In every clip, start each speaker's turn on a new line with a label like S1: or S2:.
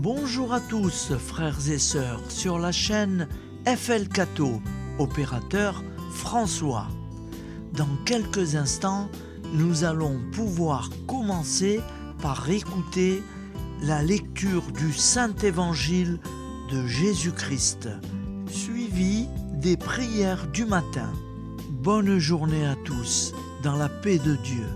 S1: Bonjour à tous, frères et sœurs, sur la chaîne FL Cato, opérateur François. Dans quelques instants, nous allons pouvoir commencer par écouter la lecture du Saint-Évangile de Jésus-Christ, suivi des prières du matin. Bonne journée à tous, dans la paix de Dieu.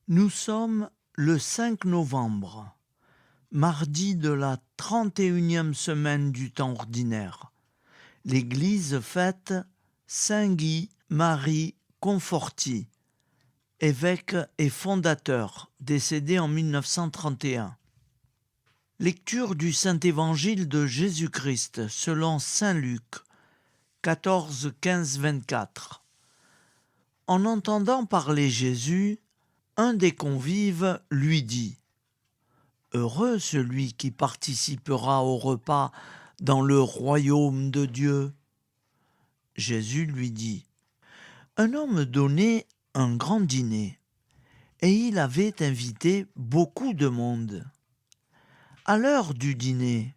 S1: Nous sommes le 5 novembre, mardi de la 31e semaine du temps ordinaire. L'Église fête Saint Guy Marie Conforti, évêque et fondateur, décédé en 1931. Lecture du Saint-Évangile de Jésus-Christ selon Saint Luc, 14, 15, 24. En entendant parler Jésus, un des convives lui dit « Heureux celui qui participera au repas dans le royaume de Dieu. » Jésus lui dit « Un homme donnait un grand dîner, et il avait invité beaucoup de monde. À l'heure du dîner,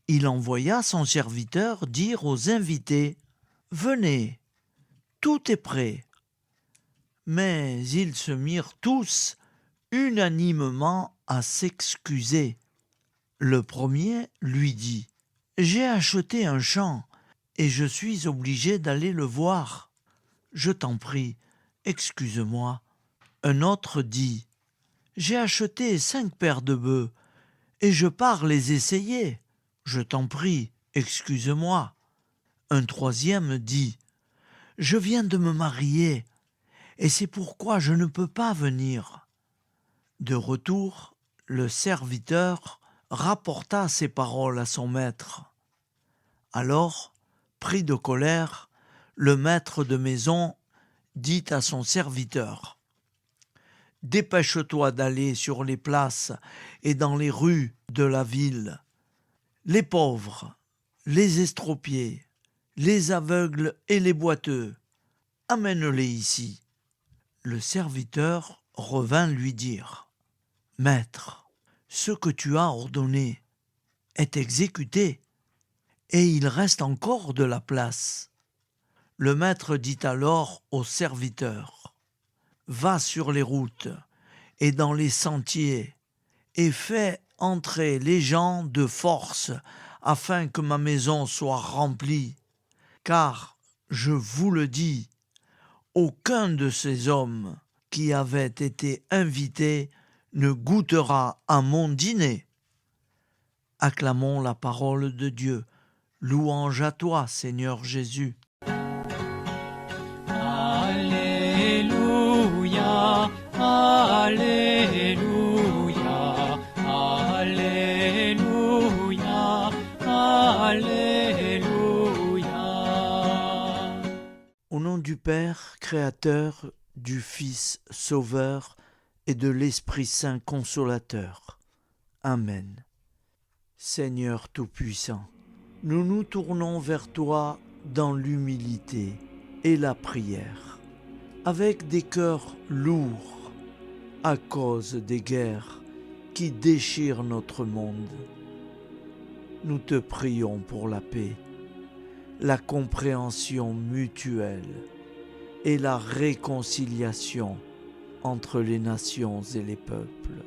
S1: il envoya son serviteur dire aux invités « Venez, tout est prêt. » Mais ils se mirent tous unanimement à s'excuser. Le premier lui dit « J'ai acheté un champ et je suis obligé d'aller le voir. Je t'en prie, excuse-moi. » Un autre dit « J'ai acheté 5 paires de bœufs et je pars les essayer. Je t'en prie, excuse-moi. » Un troisième dit « Je viens de me marier et c'est pourquoi je ne peux pas venir. » De retour, le serviteur rapporta ces paroles à son maître. Alors, pris de colère, le maître de maison dit à son serviteur « Dépêche-toi d'aller sur les places et dans les rues de la ville. Les pauvres, les estropiés, les aveugles et les boiteux, amène-les ici. » Le serviteur revint lui dire « Maître, ce que tu as ordonné est exécuté, et il reste encore de la place. » Le maître dit alors au serviteur « Va sur les routes et dans les sentiers, et fais entrer les gens de force afin que ma maison soit remplie. Car, je vous le dis, aucun de ces hommes qui avaient été invités ne goûtera à mon dîner. » Acclamons la parole de Dieu. Louange à toi, Seigneur Jésus.
S2: Alléluia, Alléluia, Alléluia, Alléluia.
S1: Au nom du Père, Créateur, du Fils, Sauveur, et de l'Esprit Saint Consolateur. Amen. Seigneur Tout-Puissant, nous nous tournons vers toi dans l'humilité et la prière, avec des cœurs lourds à cause des guerres qui déchirent notre monde. Nous te prions pour la paix, la compréhension mutuelle et la réconciliation entre les nations et les peuples.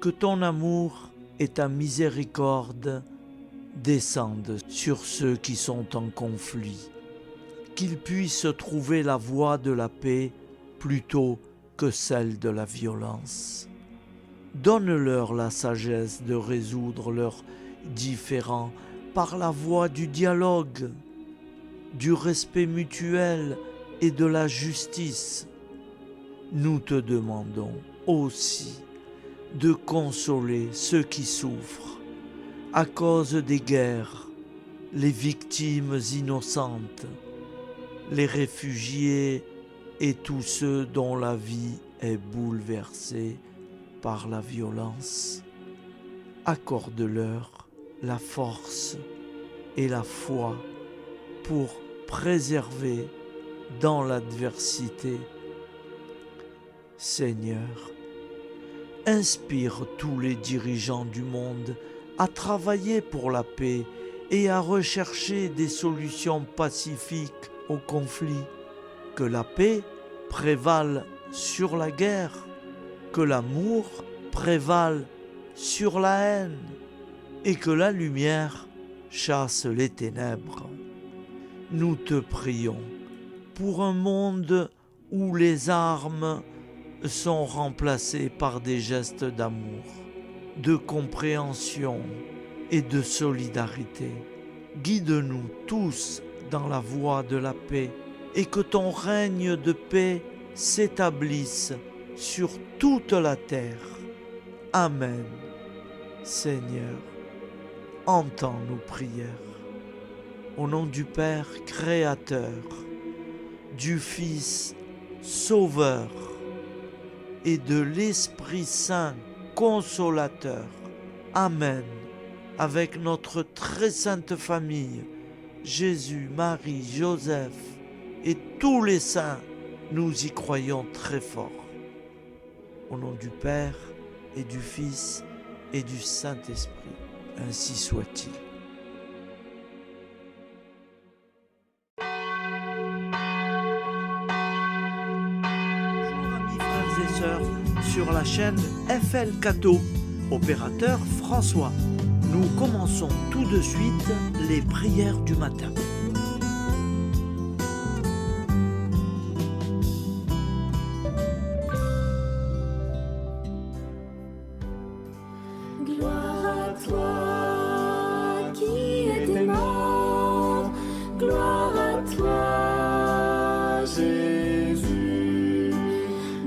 S1: Que ton amour et ta miséricorde descendent sur ceux qui sont en conflit, qu'ils puissent trouver la voie de la paix plutôt que celle de la violence. Donne-leur la sagesse de résoudre leurs différents par la voie du dialogue, du respect mutuel et de la justice. Nous te demandons aussi de consoler ceux qui souffrent à cause des guerres, les victimes innocentes, les réfugiés et tous ceux dont la vie est bouleversée par la violence. Accorde-leur la force et la foi pour préserver dans l'adversité. Seigneur, inspire tous les dirigeants du monde à travailler pour la paix et à rechercher des solutions pacifiques aux conflits. Que la paix prévale sur la guerre, que l'amour prévale sur la haine et que la lumière chasse les ténèbres. Nous te prions pour un monde où les armes sont remplacées par des gestes d'amour, de compréhension et de solidarité. Guide-nous tous dans la voie de la paix et que ton règne de paix s'établisse sur toute la terre. Amen. Seigneur, entends nos prières. Au nom du Père Créateur, du Fils Sauveur et de l'Esprit Saint Consolateur. Amen. Avec notre très sainte famille, Jésus, Marie, Joseph et tous les saints, nous y croyons très fort. Au nom du Père et du Fils et du Saint-Esprit, ainsi soit-il. Bonjour amis frères et sœurs sur la chaîne FL Cato, opérateur François. Nous commençons tout de suite les prières du matin.
S3: Gloire à toi qui es mort, gloire à toi Jésus,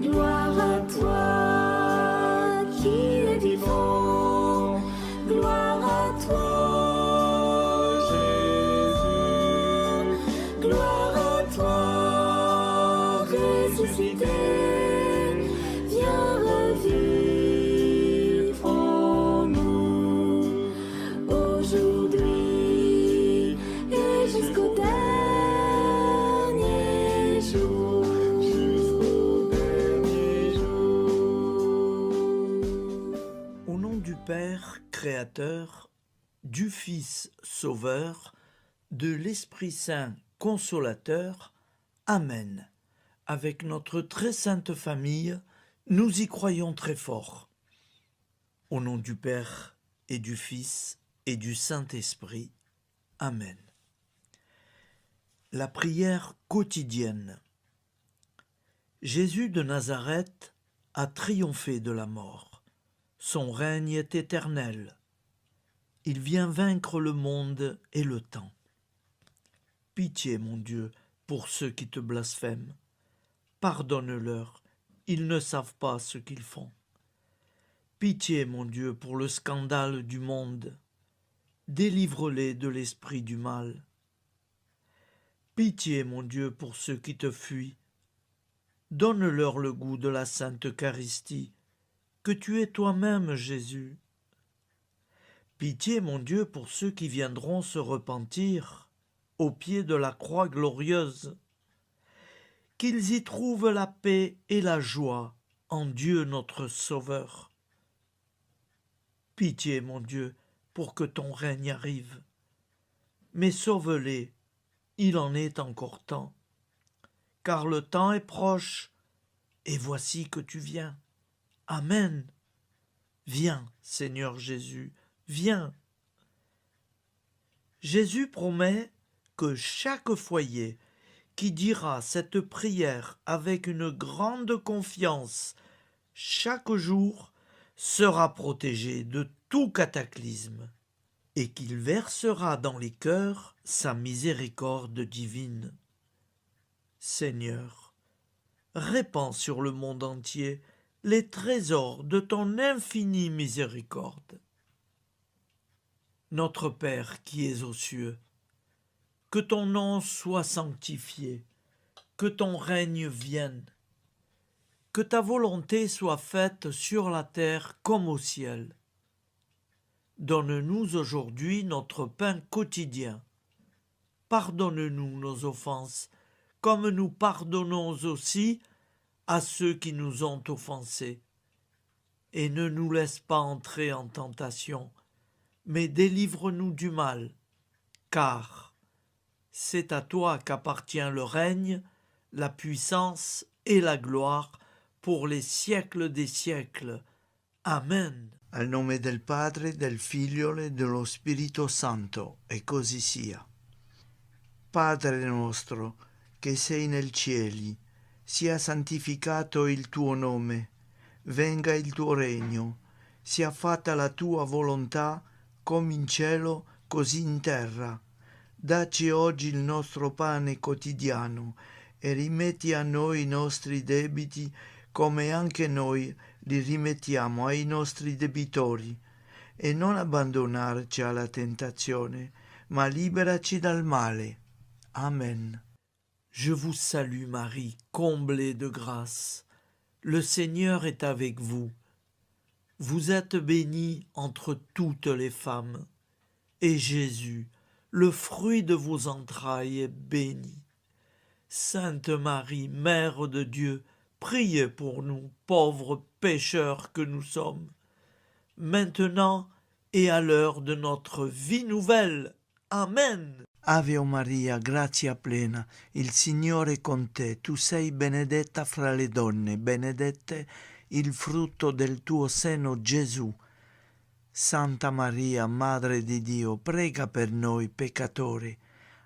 S3: gloire à toi qui es vivant, gloire à toi Jésus, gloire à toi ressuscité, viens revivre en nous aujourd'hui et jusqu'au dernier jour.
S1: Au nom du Père Créateur, du Fils Sauveur, de l'Esprit Saint Consolateur. Amen. Avec notre très sainte famille, nous y croyons très fort. Au nom du Père et du Fils et du Saint-Esprit. Amen. La prière quotidienne. Jésus de Nazareth a triomphé de la mort. Son règne est éternel. Il vient vaincre le monde et le temps. Pitié, mon Dieu, pour ceux qui te blasphèment. Pardonne-leur, ils ne savent pas ce qu'ils font. Pitié, mon Dieu, pour le scandale du monde. Délivre-les de l'esprit du mal. Pitié, mon Dieu, pour ceux qui te fuient. Donne-leur le goût de la Sainte Eucharistie, que tu es toi-même, Jésus. Pitié, mon Dieu, pour ceux qui viendront se repentir au pied de la croix glorieuse, qu'ils y trouvent la paix et la joie en Dieu notre Sauveur. Pitié, mon Dieu, pour que ton règne arrive. Mais sauve-les, il en est encore temps, car le temps est proche, et voici que tu viens. Amen. Viens, Seigneur Jésus, viens. Jésus promet que chaque foyer qui dira cette prière avec une grande confiance chaque jour sera protégé de tout cataclysme et qu'il versera dans les cœurs sa miséricorde divine. Seigneur, répands sur le monde entier les trésors de ton infinie miséricorde. Notre Père qui es aux cieux, que ton nom soit sanctifié, que ton règne vienne, que ta volonté soit faite sur la terre comme au ciel. Donne-nous aujourd'hui notre pain quotidien. Pardonne-nous nos offenses, comme nous pardonnons aussi à ceux qui nous ont offensés. Et ne nous laisse pas entrer en tentation, mais délivre-nous du mal, car c'est à toi qu'appartient le règne, la puissance et la gloire pour les siècles des siècles. Amen. Al nome del Padre, del Figlio e dello Spirito Santo, e così sia. Padre nostro, che sei nel cieli, sia santificato il tuo nome, venga il tuo regno, sia fatta la tua volontà, come in cielo, così in terra. Dacci oggi il nostro pane quotidiano e rimetti a noi i nostri debiti, come anche noi li rimettiamo ai nostri debitori, e non abbandonarci alla tentazione, ma liberaci dal male. Amen. Je vous salue Marie, comblée de grâce. Le Seigneur est avec vous. Vous êtes bénie entre toutes les femmes, et Jésus, le fruit de vos entrailles, est béni. Sainte Marie, Mère de Dieu, priez pour nous, pauvres pécheurs que nous sommes, maintenant et à l'heure de notre vie nouvelle. Amen. Ave Maria, grazia plena, il Signore è con te, tu sei benedetta fra le donne, benedetto il frutto del tuo seno, Gesù. Santa Maria, Madre di Dio, prega per noi peccatori,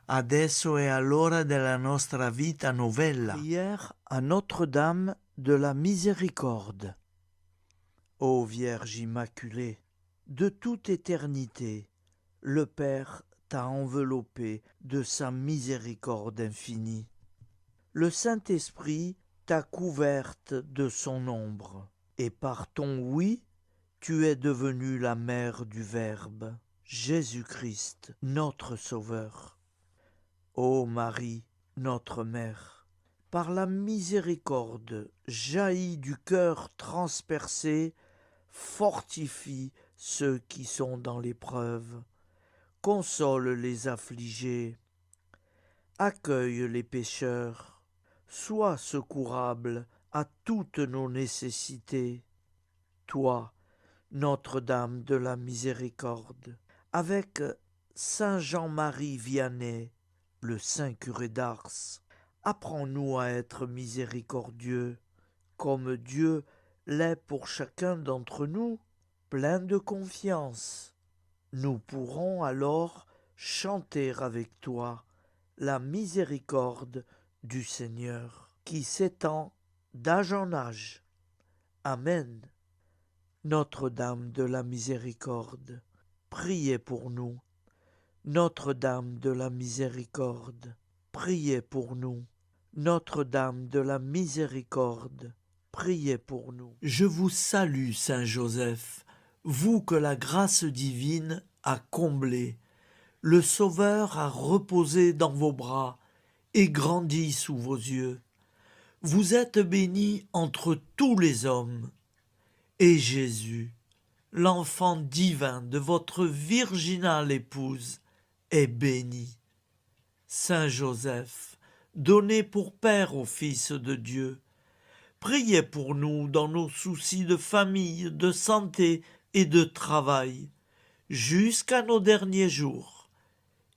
S1: adesso e all'ora della nostra vita novella. Prière à Notre-Dame de la Miséricorde. Ô Vierge Immaculée, de toute éternité, le Père t'a enveloppé de sa miséricorde infinie. Le Saint-Esprit t'a couverte de son ombre, et par ton oui, tu es devenue la mère du Verbe, Jésus-Christ, notre Sauveur. Ô Marie, notre Mère, par la miséricorde jaillie du cœur transpercé, fortifie ceux qui sont dans l'épreuve, console les affligés, accueille les pécheurs, sois secourable à toutes nos nécessités. Toi, Notre-Dame de la Miséricorde, avec Saint Jean-Marie Vianney, le Saint curé d'Ars, apprends-nous à être miséricordieux, comme Dieu l'est pour chacun d'entre nous, plein de confiance. Nous pourrons alors chanter avec toi la miséricorde du Seigneur, qui s'étend d'âge en âge. Amen. Notre-Dame de la Miséricorde, priez pour nous. Notre-Dame de la Miséricorde, priez pour nous. Notre-Dame de la Miséricorde, priez pour nous. Je vous salue, Saint Joseph, vous que la grâce divine a comblé. Le Sauveur a reposé dans vos bras et grandi sous vos yeux. Vous êtes bénie entre tous les hommes. Et Jésus, l'enfant divin de votre virginale épouse, est béni. Saint Joseph, donné pour Père au Fils de Dieu, priez pour nous dans nos soucis de famille, de santé et de travail, jusqu'à nos derniers jours,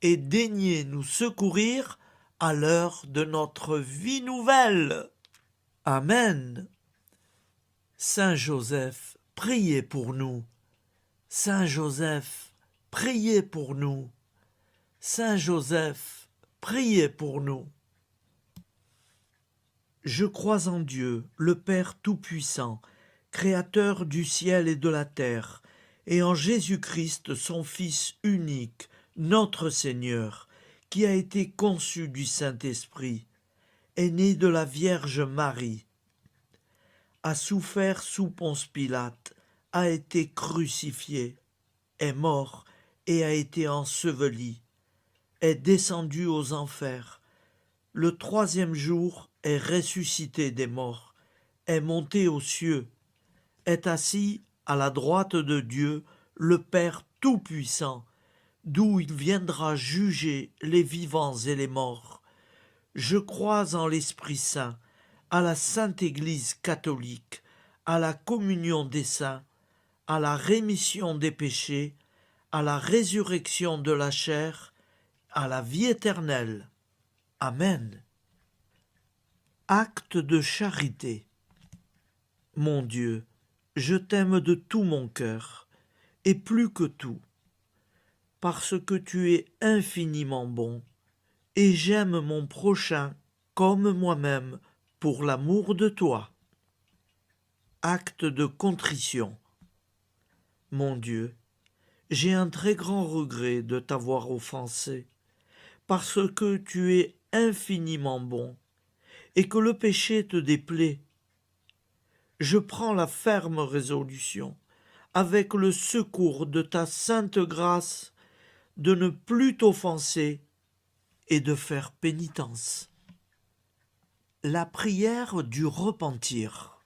S1: et daignez nous secourir à l'heure de notre vie nouvelle. Amen. Saint Joseph, priez pour nous. Saint Joseph, priez pour nous. Saint Joseph, priez pour nous. Je crois en Dieu, le Père Tout-Puissant, Créateur du ciel et de la terre, et en Jésus-Christ, son Fils unique, notre Seigneur, qui a été conçu du Saint-Esprit, est né de la Vierge Marie, a souffert sous Ponce Pilate, a été crucifié, est mort et a été enseveli, est descendu aux enfers, le troisième jour est ressuscité des morts, est monté aux cieux, est assis à la droite de Dieu, le Père Tout-Puissant, d'où il viendra juger les vivants et les morts. Je crois en l'Esprit Saint, à la Sainte Église catholique, à la communion des saints, à la rémission des péchés, à la résurrection de la chair, à la vie éternelle. Amen. Acte de charité. Mon Dieu, je t'aime de tout mon cœur, et plus que tout, parce que tu es infiniment bon, et j'aime mon prochain comme moi-même pour l'amour de toi. Acte de contrition. Mon Dieu, j'ai un très grand regret de t'avoir offensé, parce que tu es infiniment bon, et que le péché te déplaît. Je prends la ferme résolution, avec le secours de ta sainte grâce, de ne plus t'offenser et de faire pénitence. La prière du repentir.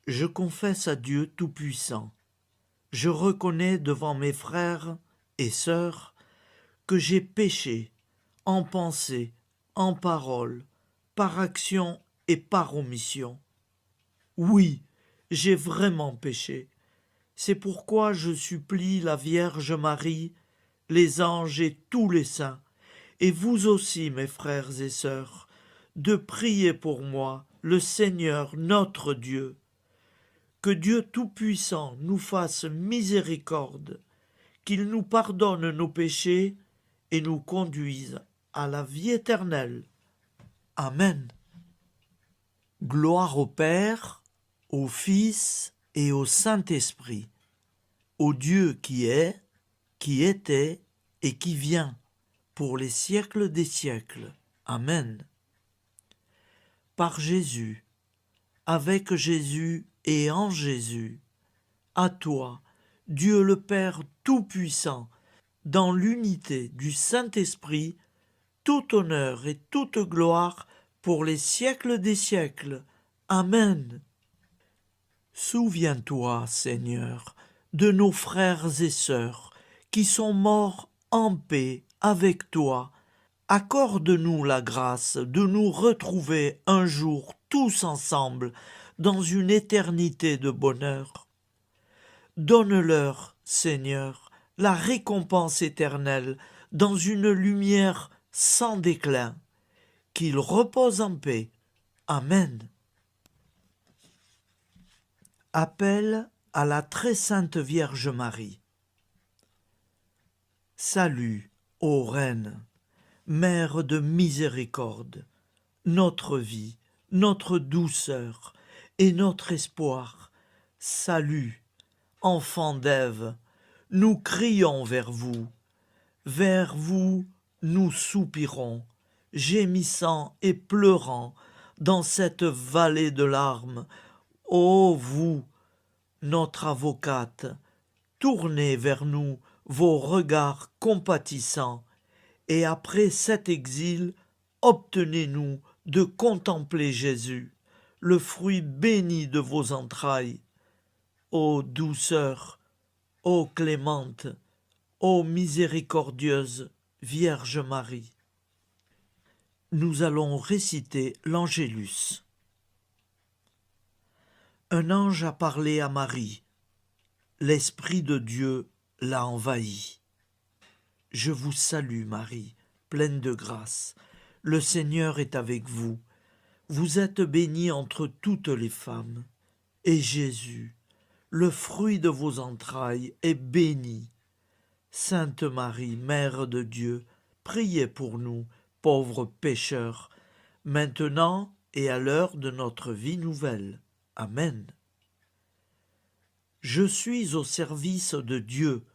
S1: Je confesse à Dieu Tout-Puissant, je reconnais devant mes frères et sœurs que j'ai péché en pensée, en parole, par action et par omission. Oui, j'ai vraiment péché. C'est pourquoi je supplie la Vierge Marie, les anges et tous les saints, et vous aussi, mes frères et sœurs, de prier pour moi, le Seigneur notre Dieu. Que Dieu Tout-Puissant nous fasse miséricorde, qu'il nous pardonne nos péchés et nous conduise à la vie éternelle. Amen. Gloire au Père, au Fils et au Saint-Esprit, au Dieu qui est, qui était et qui vient, pour les siècles des siècles. Amen. Par Jésus, avec Jésus et en Jésus, à toi, Dieu le Père Tout-Puissant, dans l'unité du Saint-Esprit, tout honneur et toute gloire pour les siècles des siècles. Amen. Souviens-toi, Seigneur, de nos frères et sœurs qui sont morts en paix avec toi. Accorde-nous la grâce de nous retrouver un jour tous ensemble dans une éternité de bonheur. Donne-leur, Seigneur, la récompense éternelle dans une lumière sans déclin. Qu'ils reposent en paix. Amen. Appel à la très sainte Vierge Marie. Salut, ô Reine, Mère de miséricorde, notre vie, notre douceur et notre espoir. Salut, enfant d'Ève, nous crions vers vous nous soupirons, gémissant et pleurant dans cette vallée de larmes. Ô vous, notre avocate, tournez vers nous vos regards compatissants, et après cet exil, obtenez-nous de contempler Jésus, le fruit béni de vos entrailles. Ô douceur, ô clémente, ô miséricordieuse Vierge Marie. Nous allons réciter l'Angélus. Un ange a parlé à Marie. L'Esprit de Dieu l'a envahie. Je vous salue, Marie, pleine de grâce. Le Seigneur est avec vous. Vous êtes bénie entre toutes les femmes. Et Jésus, le fruit de vos entrailles, est béni. Sainte Marie, Mère de Dieu, priez pour nous, pauvres pécheurs, maintenant et à l'heure de notre vie nouvelle. Amen. Je suis au service de Dieu.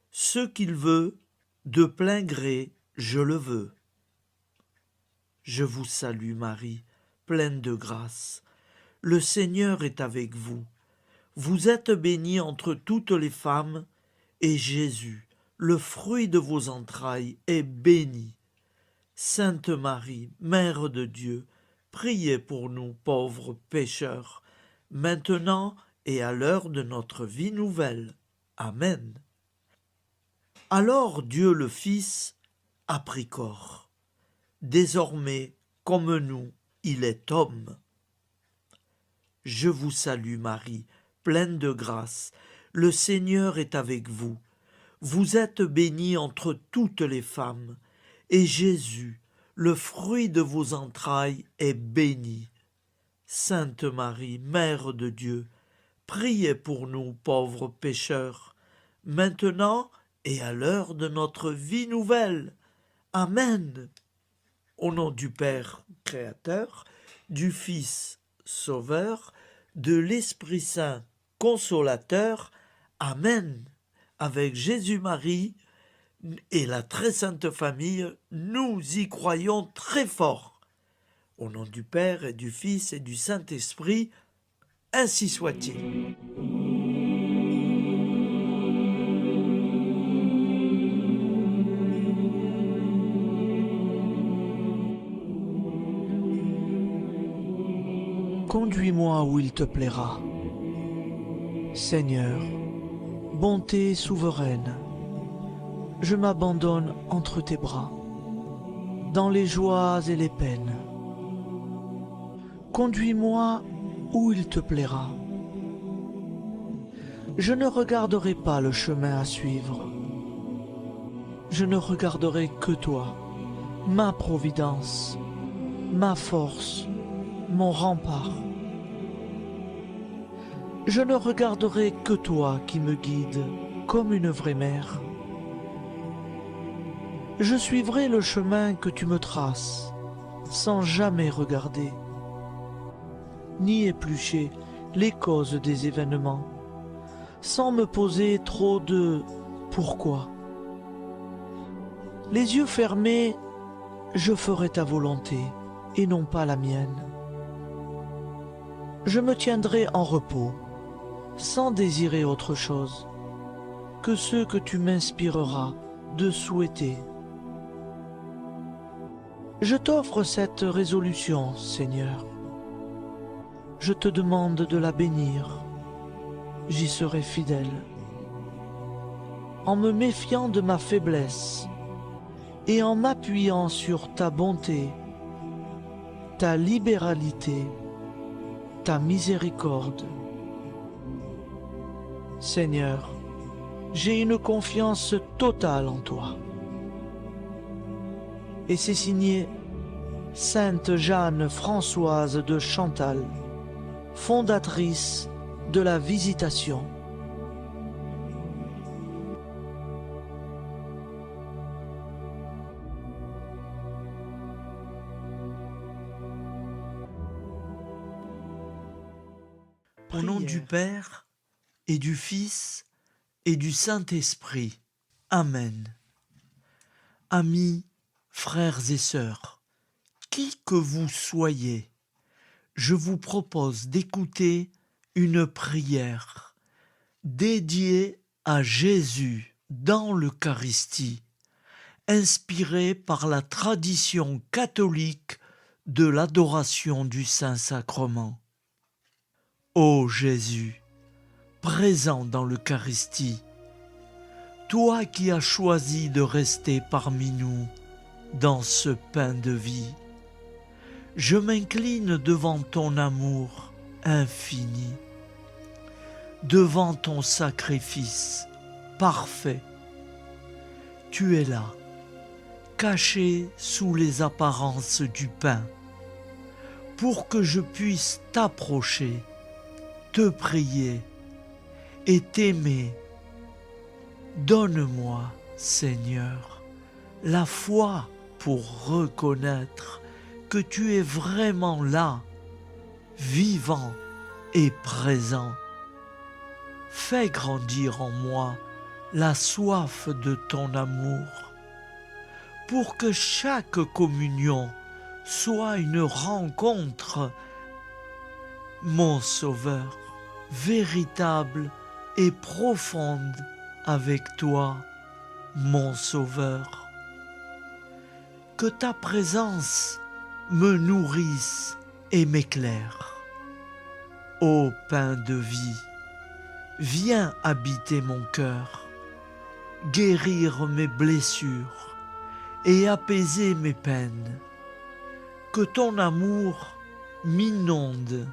S1: Ce qu'il veut, de plein gré, je le veux. Je vous salue Marie, pleine de grâce. Le Seigneur est avec vous. Vous êtes bénie entre toutes les femmes, et Jésus, le fruit de vos entrailles, est béni. Sainte Marie, Mère de Dieu, priez pour nous pauvres pécheurs, maintenant et à l'heure de notre vie nouvelle. Amen. Alors Dieu le Fils a pris corps. Désormais, comme nous, il est homme. Je vous salue Marie, pleine de grâce. Le Seigneur est avec vous. Vous êtes bénie entre toutes les femmes, et Jésus, le fruit de vos entrailles, est béni. Sainte Marie, Mère de Dieu, priez pour nous pauvres pécheurs, maintenant et à l'heure de notre vie nouvelle. Amen. Au nom du Père Créateur, du Fils Sauveur, de l'Esprit Saint Consolateur. Amen. Avec Jésus-Marie et la très sainte famille, nous y croyons très fort. Au nom du Père et du Fils et du Saint-Esprit, ainsi soit-il. Conduis-moi où il te plaira. Seigneur, bonté souveraine, je m'abandonne entre tes bras, dans les joies et les peines. Conduis-moi où il te plaira. Je ne regarderai pas le chemin à suivre. Je ne regarderai que toi, ma providence, ma force, mon rempart. Je ne regarderai que toi qui me guides comme une vraie mère. Je suivrai le chemin que tu me traces, sans jamais regarder, ni éplucher les causes des événements, sans me poser trop de « pourquoi ». Les yeux fermés, je ferai ta volonté et non pas la mienne. Je me tiendrai en repos, sans désirer autre chose que ce que tu m'inspireras de souhaiter. Je t'offre cette résolution, Seigneur. Je te demande de la bénir. J'y serai fidèle. En me méfiant de ma faiblesse et en m'appuyant sur ta bonté, ta libéralité, ta miséricorde. Seigneur, j'ai une confiance totale en toi. Et c'est signé Sainte Jeanne Françoise de Chantal, fondatrice de la Visitation. Au nom du Père et du Fils et du Saint-Esprit. Amen. Amis, frères et sœurs, qui que vous soyez, je vous propose d'écouter une prière dédiée à Jésus dans l'Eucharistie, inspirée par la tradition catholique de l'adoration du Saint-Sacrement. Ô Jésus, présent dans l'Eucharistie, toi qui as choisi de rester parmi nous dans ce pain de vie, je m'incline devant ton amour infini, devant ton sacrifice parfait. Tu es là, caché sous les apparences du pain, pour que je puisse t'approcher, te prier et t'aimer. Donne-moi, Seigneur, la foi pour reconnaître que tu es vraiment là, vivant et présent. fais grandir en moi la soif de ton amour, pour que chaque communion soit une rencontre, mon Sauveur, véritable et profonde avec toi, mon Sauveur. Que ta présence me nourrisse et m'éclaire. Ô pain de vie, viens habiter mon cœur, guérir mes blessures et apaiser mes peines. Que ton amour m'inonde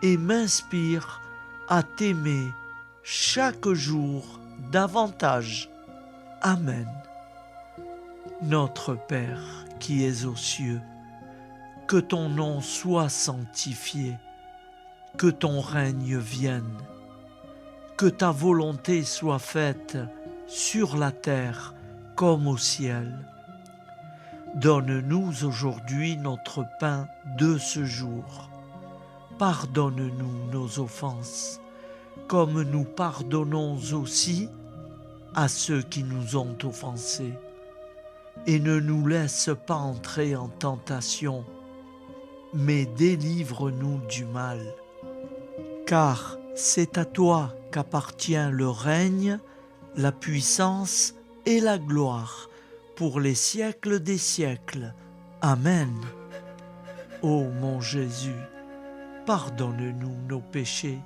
S1: et m'inspire à t'aimer chaque jour davantage. Amen. Notre Père qui es aux cieux, que ton nom soit sanctifié, que ton règne vienne, que ta volonté soit faite sur la terre comme au ciel. Donne-nous aujourd'hui notre pain de ce jour. Pardonne-nous nos offenses, comme nous pardonnons aussi à ceux qui nous ont offensés. Et ne nous laisse pas entrer en tentation, mais délivre-nous du mal. Car c'est à toi qu'appartient le règne, la puissance et la gloire pour les siècles des siècles. Amen. Ô mon Jésus, pardonne-nous nos péchés,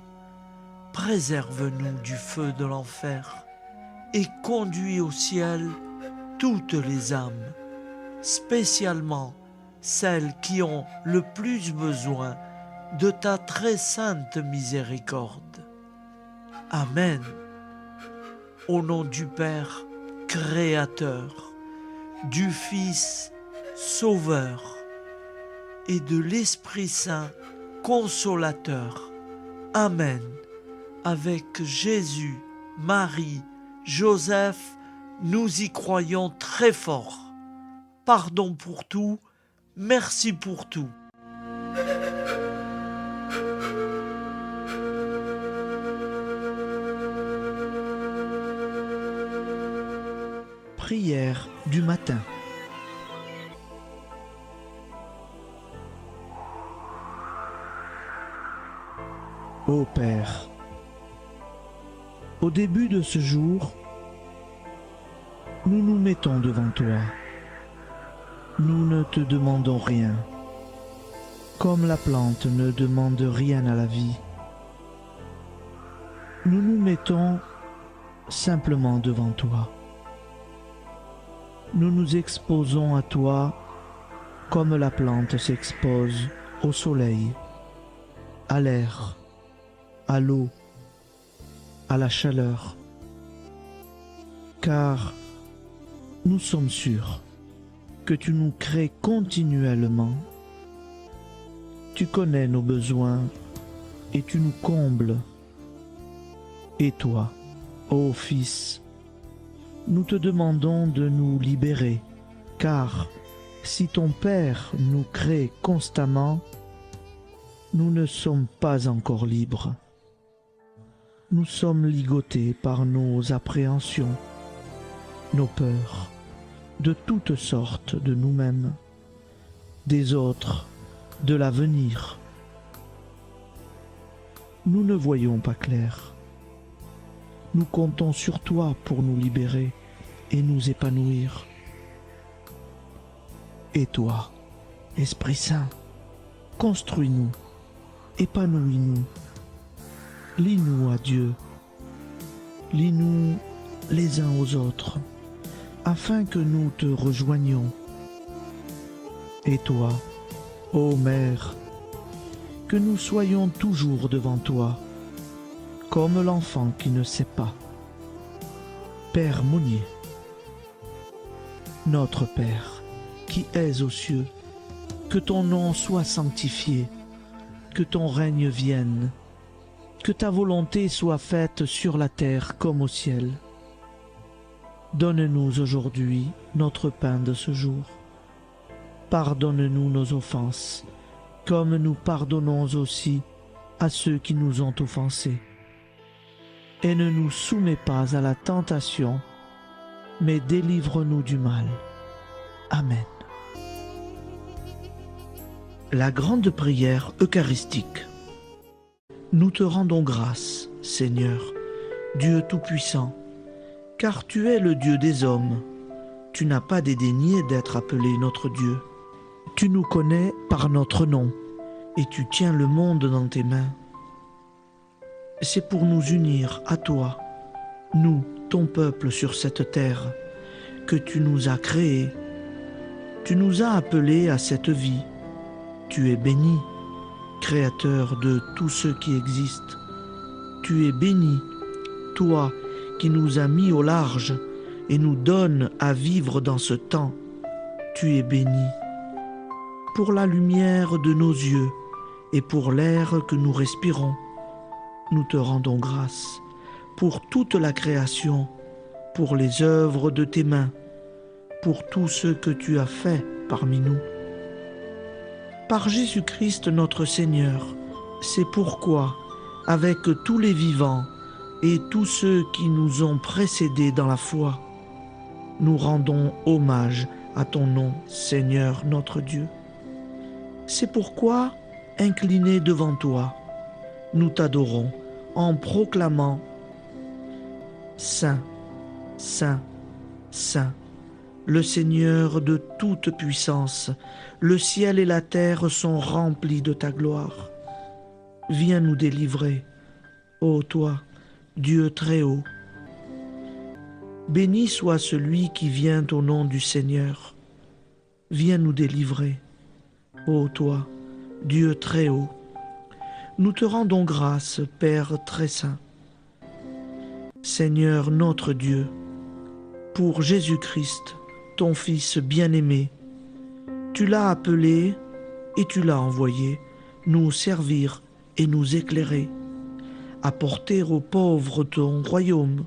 S1: préserve-nous du feu de l'enfer et conduis au ciel toutes les âmes, spécialement celles qui ont le plus besoin de ta très sainte miséricorde. Amen. Au nom du Père Créateur, du Fils Sauveur et de l'Esprit Saint Consolateur. Amen. Avec Jésus, Marie, Joseph, nous y croyons très fort. Pardon pour tout, merci pour tout.
S4: Prière du matin. Ô Père, au début de ce jour, nous nous mettons devant toi. Nous ne te demandons rien, comme la plante ne demande rien à la vie. Nous nous mettons simplement devant toi. Nous nous exposons à toi comme la plante s'expose au soleil, à l'air, à l'eau, à la chaleur. Car nous sommes sûrs que tu nous crées continuellement. Tu connais nos besoins et tu nous combles. Et toi, ô Fils, nous te demandons de nous libérer, car si ton Père nous crée constamment, nous ne sommes pas encore libres. Nous sommes ligotés par nos appréhensions, nos peurs, de toutes sortes de nous-mêmes, des autres, de l'avenir. Nous ne voyons pas clair. Nous comptons sur toi pour nous libérer et nous épanouir. Et toi, Esprit Saint, construis-nous, épanouis-nous, lie-nous à Dieu, lie-nous les uns aux autres, afin que nous te rejoignions. Et toi, ô Mère, que nous soyons toujours devant toi, comme l'enfant qui ne sait pas. Père Monnier, notre Père, qui es aux cieux, que ton nom soit sanctifié, que ton règne vienne, que ta volonté soit faite sur la terre comme au ciel. Donne-nous aujourd'hui notre pain de ce jour. Pardonne-nous nos offenses, comme nous pardonnons aussi à ceux qui nous ont offensés. et ne nous soumets pas à la tentation, mais délivre-nous du mal. Amen. La grande prière eucharistique. Nous te rendons grâce, Seigneur, Dieu Tout-Puissant, car tu es le Dieu des hommes. Tu n'as pas dédaigné d'être appelé notre Dieu. Tu nous connais par notre nom, et tu tiens le monde dans tes mains. C'est pour nous unir à toi, nous, ton peuple sur cette terre, que tu nous as créés. Tu nous as appelés à cette vie. Tu es béni, Créateur de tout ce qui existe. Tu es béni, toi qui nous as mis au large et nous donnes à vivre dans ce temps. Tu es béni. Pour la lumière de nos yeux et pour l'air que nous respirons, nous te rendons grâce. Pour toute la création, pour les œuvres de tes mains, pour tout ce que tu as fait parmi nous. Par Jésus-Christ notre Seigneur, c'est pourquoi, avec tous les vivants et tous ceux qui nous ont précédés dans la foi, nous rendons hommage à ton nom, Seigneur notre Dieu. C'est pourquoi, inclinés devant toi, nous t'adorons en proclamant « Saint, Saint, Saint ». Le Seigneur de toute puissance, le ciel et la terre sont remplis de ta gloire. Viens nous délivrer, ô toi, Dieu très haut. Béni soit celui qui vient au nom du Seigneur. Viens nous délivrer, ô toi, Dieu très haut. Nous te rendons grâce, Père très saint. Seigneur notre Dieu, pour Jésus-Christ, ton Fils bien-aimé, tu l'as appelé et tu l'as envoyé nous servir et nous éclairer, apporter aux pauvres ton royaume,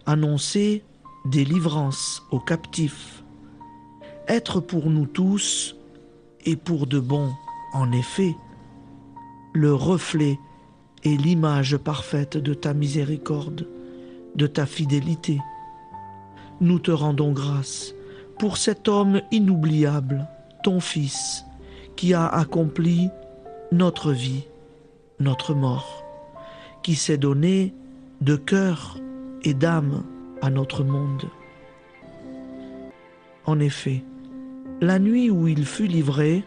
S4: annoncer délivrance aux captifs, être pour nous tous et pour de bon, en effet, le reflet et l'image parfaite de ta miséricorde, de ta fidélité. Nous te rendons grâce pour cet homme inoubliable, ton Fils, qui a accompli notre vie, notre mort, qui s'est donné de cœur et d'âme à notre monde. En effet, la nuit où il fut livré,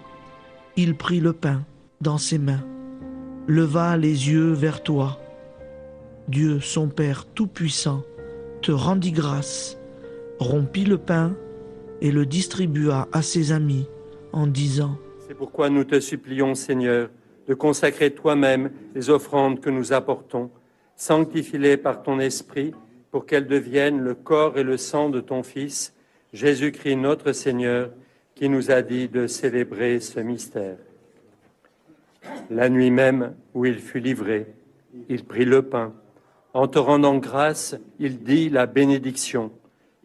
S4: il prit le pain dans ses mains, leva les yeux vers toi. Dieu, son Père Tout-Puissant, te rendit grâce, rompit le pain et le distribua à ses amis en disant :
S5: C'est pourquoi nous te supplions, Seigneur, de consacrer toi-même les offrandes que nous apportons, sanctifie-les par ton Esprit, pour qu'elles deviennent le corps et le sang de ton Fils, Jésus-Christ notre Seigneur, qui nous a dit de célébrer ce mystère. La nuit même où il fut livré, il prit le pain. En te rendant grâce, il dit la bénédiction.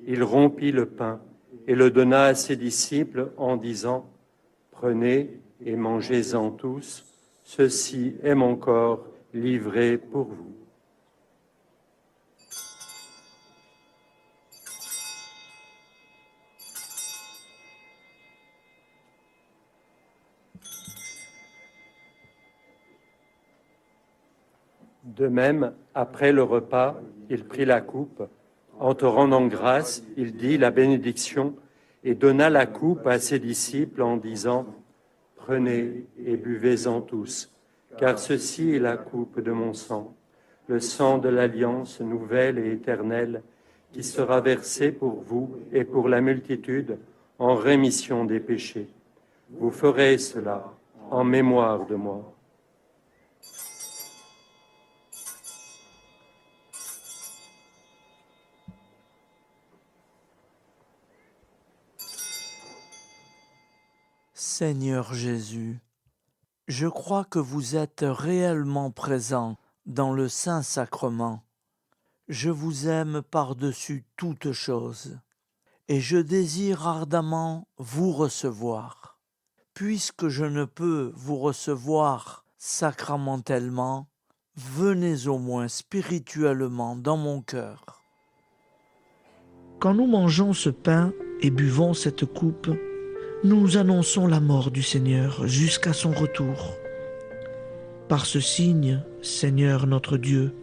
S5: Il rompit le pain et le donna à ses disciples en disant : Prenez et mangez-en tous, ceci est mon corps livré pour vous. De même, après le repas, il prit la coupe. En te rendant grâce, il dit la bénédiction et donna la coupe à ses disciples en disant : Prenez et buvez-en tous, car ceci est la coupe de mon sang, le sang de l'alliance nouvelle et éternelle, qui sera versé pour vous et pour la multitude en rémission des péchés. Vous ferez cela en mémoire de moi.
S1: Seigneur Jésus, je crois que vous êtes réellement présent dans le Saint-Sacrement. Je vous aime par-dessus toute chose et je désire ardemment vous recevoir. Puisque je ne peux vous recevoir sacramentellement, venez au moins spirituellement dans mon cœur.
S4: Quand nous mangeons ce pain et buvons cette coupe, nous annonçons la mort du Seigneur jusqu'à son retour. Par ce signe, Seigneur notre Dieu,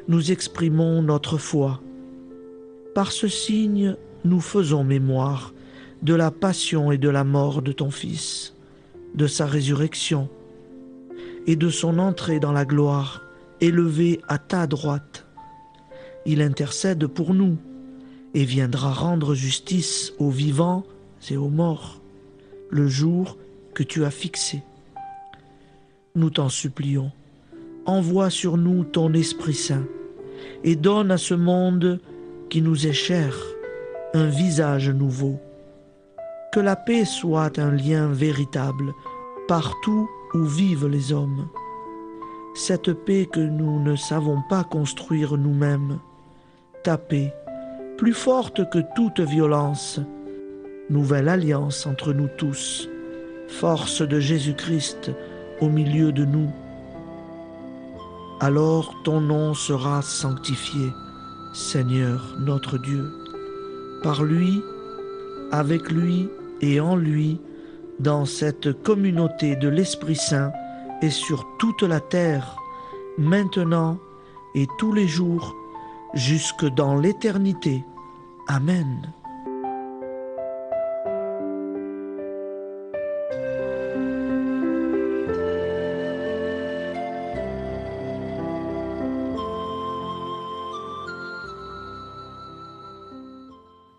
S4: nous exprimons notre foi. Par ce signe, nous faisons mémoire de la passion et de la mort de ton Fils, de sa résurrection et de son entrée dans la gloire, élevé à ta droite. Il intercède pour nous et viendra rendre justice aux vivants et aux morts, le jour que tu as fixé. Nous t'en supplions, envoie sur nous ton Esprit Saint et donne à ce monde qui nous est cher un visage nouveau. Que la paix soit un lien véritable partout où vivent les hommes. Cette paix que nous ne savons pas construire nous-mêmes, ta paix, plus forte que toute violence, nouvelle alliance entre nous tous, force de Jésus-Christ au milieu de nous. Alors ton nom sera sanctifié, Seigneur notre Dieu. Par lui, avec lui et en lui, dans cette communauté de l'Esprit Saint et sur toute la terre, maintenant et tous les jours, jusque dans l'éternité. Amen.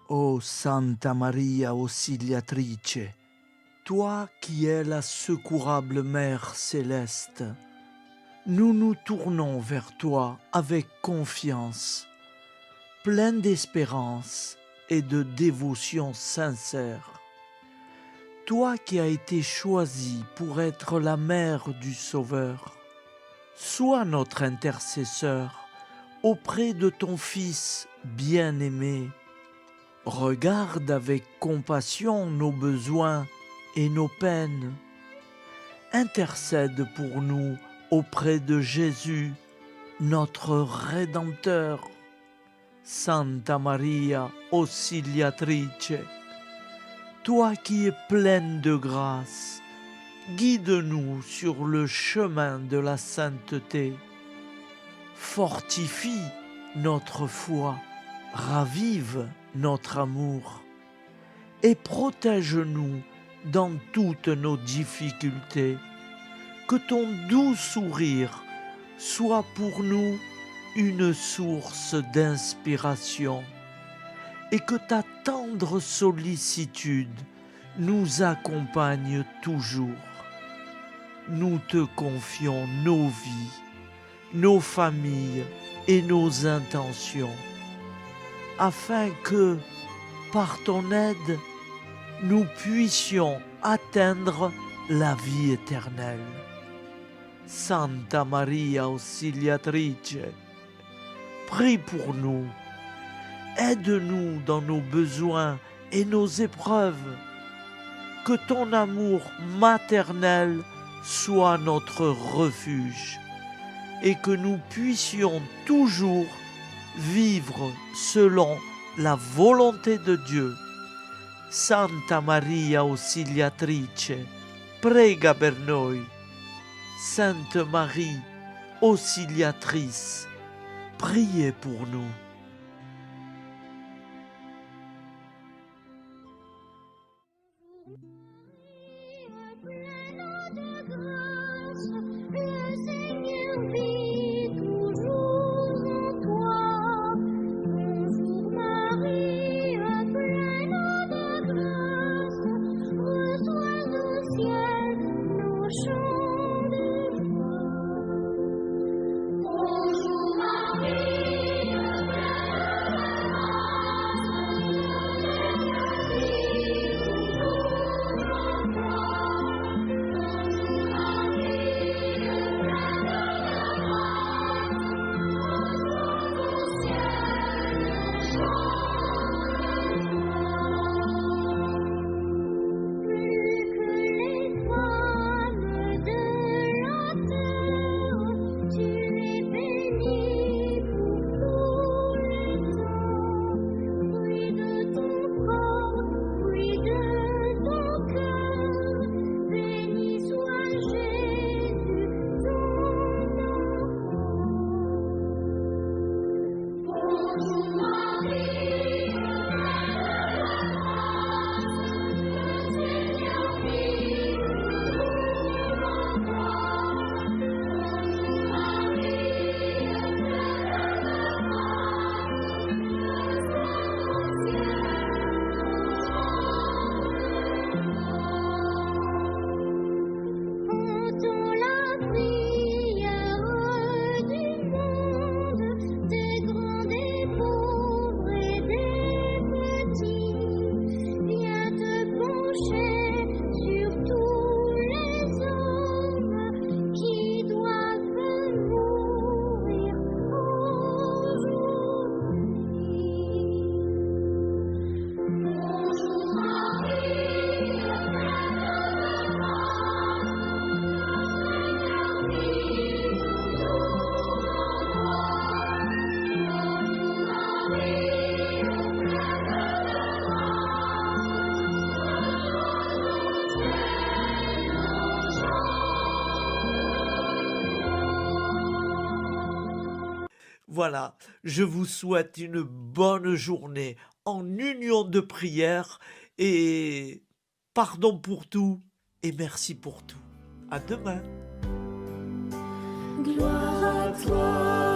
S1: Ô Santa Maria Auxiliatrice, toi qui es la secourable Mère céleste, nous nous tournons vers toi avec confiance, plein d'espérance et de dévotion sincère. Toi qui as été choisie pour être la mère du Sauveur, sois notre intercesseur auprès de ton Fils bien-aimé. Regarde avec compassion nos besoins et nos peines. Intercède pour nous auprès de Jésus, notre Rédempteur. Santa Maria Auxiliatrice, toi qui es pleine de grâce, guide-nous sur le chemin de la sainteté. Fortifie notre foi, ravive notre amour et protège-nous dans toutes nos difficultés. Que ton doux sourire soit pour nous une source d'inspiration et que ta tendre sollicitude nous accompagne toujours. Nous te confions nos vies, nos familles et nos intentions, afin que, par ton aide, nous puissions atteindre la vie éternelle. Santa Maria Auxiliatrice, prie pour nous, aide-nous dans nos besoins et nos épreuves, que ton amour maternel soit notre refuge et que nous puissions toujours vivre selon la volonté de Dieu. Santa Maria Auxiliatrice, prega per noi. Sainte Marie, Auxiliatrice, priez pour nous.
S3: Bonjour Marie,
S1: Voilà, je vous souhaite une bonne journée en union de prière et pardon pour tout et merci pour tout. À demain.
S3: Gloire à toi,